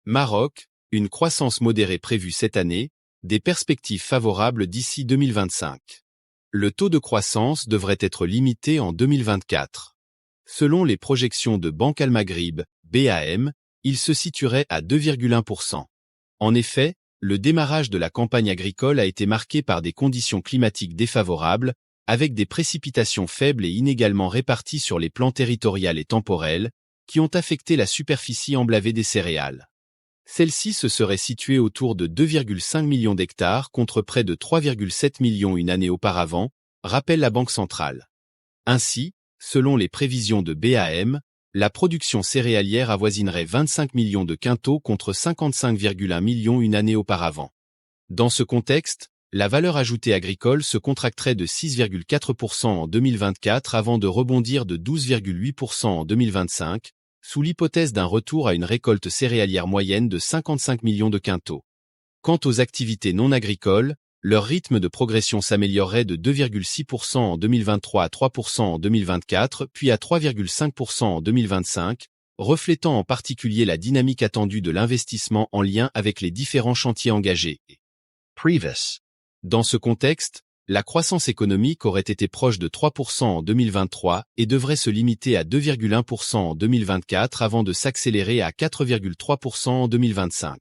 Maroc, une croissance modérée prévue cette année, des perspectives favorables d'ici 2025. Le taux de croissance devrait être limité en 2024. Selon les projections de Banque Al Maghrib, BAM, il se situerait à 2,1%. En effet, le démarrage de la campagne agricole a été marqué par des conditions climatiques défavorables, avec des précipitations faibles et inégalement réparties sur les plans territorial et temporel, qui ont affecté la superficie emblavée des céréales. Celle-ci se serait située autour de 2,5 millions d'hectares contre près de 3,7 millions une année auparavant, rappelle la Banque centrale. Ainsi, selon les prévisions de BAM, la production céréalière avoisinerait 25 millions de quintaux contre 55,1 millions une année auparavant. Dans ce contexte, la valeur ajoutée agricole se contracterait de 6,4% en 2024 avant de rebondir de 12,8% en 2025, sous l'hypothèse d'un retour à une récolte céréalière moyenne de 55 millions de quintaux. Quant aux activités non agricoles, leur rythme de progression s'améliorerait de 2,6% en 2023 à 3% en 2024, puis à 3,5% en 2025, reflétant en particulier la dynamique attendue de l'investissement en lien avec les différents chantiers engagés. Previs. Dans ce contexte, la croissance économique aurait été proche de 3% en 2023 et devrait se limiter à 2,1% en 2024 avant de s'accélérer à 4,3% en 2025.